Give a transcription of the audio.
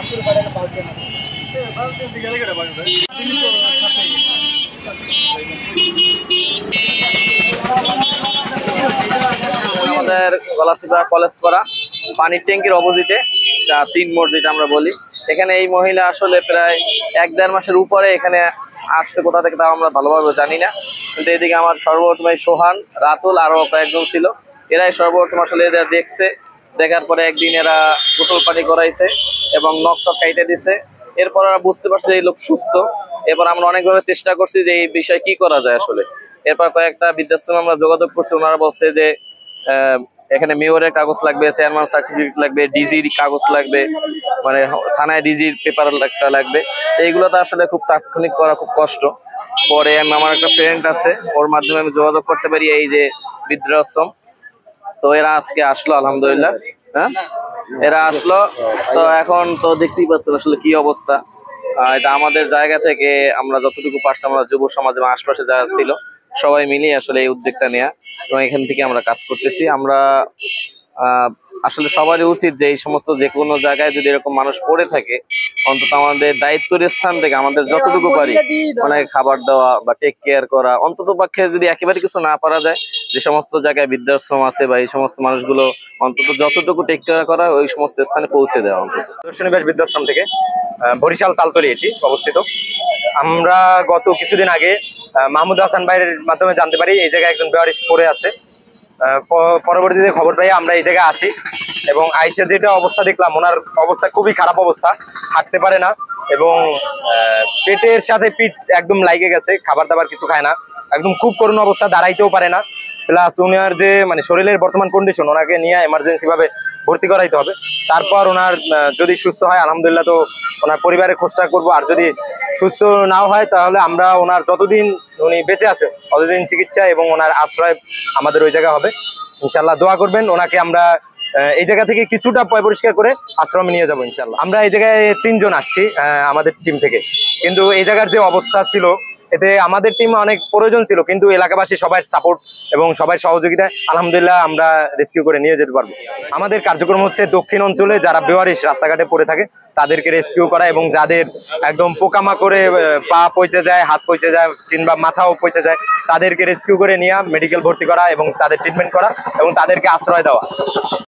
আমাদের গলাচিপা কলেজ পাড়া পানির ট্যাঙ্কির অপোজিটে 3 মোড় যেটা আমরা বলি, এখানে এই মহিলা আসলে প্রায় 1-1.5 মাসের উপরে এখানে আসছে। কোথা থেকে তাও আমরা ভালোভাবে জানি না, কিন্তু এদিকে আমার সর্বপ্রথম সোহান, রাতুল আরো কয়েকজন ছিল। এরাই সর্বপ্রথম আসলে এরা দেখছে, দেখার পরে একদিন এরা গোসল পানি করাইছে এবং নখ টক কাইটে দিছে। এরপর আমরা বুঝতে পারছি এই লোক সুস্থ। এরপর আমরা অনেকভাবে চেষ্টা করছি যে এই বিষয়ে কি করা যায় আসলে। এরপর কয়েকটা বৃদ্ধাশ্রমে আমরা যোগাযোগ করছি, ওনারা বলছে যে এখানে মেয়রের কাগজ লাগবে, চেয়ারম্যান সার্টিফিকেট লাগবে, ডিজির কাগজ লাগবে, মানে থানায় ডিজির পেপার একটা লাগবে। এইগুলো তো আসলে খুব তাৎক্ষণিক করা খুব কষ্ট। পরে আমার একটা ফ্রেন্ড আছে, ওর মাধ্যমে আমি যোগাযোগ করতে পারি এই যে বৃদ্ধাশ্রম। তো এরা আজকে আসলো আলহামদুলিল্লাহ। হ্যাঁ, এরা আসলো। তো এখন তো দেখতেই পাচ্ছেন আসলে কি অবস্থা। এটা আমাদের জায়গা থেকে আমরা যতটুকু পারছি, আমরা যুব সমাজ এবং আশপাশে যারা ছিল সবাই মিলিয়ে আসলে এই উদ্যোগটা নেওয়া, এবং এখান থেকে আমরা কাজ করতেছি। আমরা আসলে সবারই উচিত যে এই সমস্ত যে কোনো জায়গায় যদি এরকম মানুষ পড়ে থাকে, অন্তত আমাদের দায়িত্বের স্থান থেকে আমাদের যতটুকু পারি মানে খাবার দেওয়া বা টেক কেয়ার করা, অন্তত পক্ষে যদি একেবারে কিছু না পারা যায়, যে সমস্ত জায়গায় বৃদ্ধাশ্রম আছে বা এই সমস্ত মানুষগুলো অন্তত যতটুকু টেক কেয়ার করা ওই সমস্ত স্থানে পৌঁছে দেওয়া। অন্তত দর্শনীবাস বৃদ্ধাশ্রম থেকে বরিশাল তালতলি এটি অবস্থিত। আমরা গত কিছুদিন আগে মাহমুদ হাসান ভাইয়ের মাধ্যমে জানতে পারি এই জায়গায় একজন বেওয়ারিশ পড়ে আছে। পরবর্তীতে খবর পাই আমরা এই জায়গায় আসি, এবং আইসে যেটা অবস্থা দেখলাম, ওনার অবস্থা খুবই খারাপ অবস্থা, হাঁটতে পারে না এবং পেটের সাথে পিঠ একদম লাইগে গেছে, খাবার দাবার কিছু খায় না, একদম খুব করুণ অবস্থা, দাঁড়াইতেও পারে না। প্লাস ওনার যে মানে শরীরের বর্তমান কন্ডিশন, ওনাকে নিয়ে এমার্জেন্সি ভাবে ভর্তি করাইতে হবে। তারপর ওনার যদি সুস্থ হয় আলহামদুলিল্লাহ, তো ওনার পরিবারের খোঁজটা করবো। আর যদি সুস্থ নাও হয় তাহলে আমরা ওনার যতদিন উনি বেঁচে আছে ততদিন চিকিৎসা এবং ওনার আশ্রয় আমাদের ওই জায়গা হবে। ইনশাল্লাহ দোয়া করবেন, ওনাকে আমরা এই জায়গা থেকে কিছুটা পয় পরিষ্কার করে আশ্রমে নিয়ে যাবো ইনশাল্লাহ। আমরা এই জায়গায় 3 জন আসছি আমাদের টিম থেকে, কিন্তু এই জায়গার যে অবস্থা ছিল এতে আমাদের টিম অনেক প্রয়োজন ছিল, কিন্তু এলাকাবাসী সবার সাপোর্ট এবং সবার সহযোগিতায় আলহামদুলিল্লাহ আমরা রেস্কিউ করে নিয়ে যেতে পারবো। আমাদের কার্যক্রম হচ্ছে দক্ষিণ অঞ্চলে যারা বেওয়ারিশ রাস্তাঘাটে পড়ে থাকে তাদেরকে রেস্কিউ করা, এবং যাদের একদম পোকামাকড়ে পা পচে যায়, হাত পচে যায় কিংবা মাথাও পচে যায়, তাদেরকে রেস্কিউ করে নিয়ে মেডিকেল ভর্তি করা এবং তাদের ট্রিটমেন্ট করা এবং তাদেরকে আশ্রয় দেওয়া।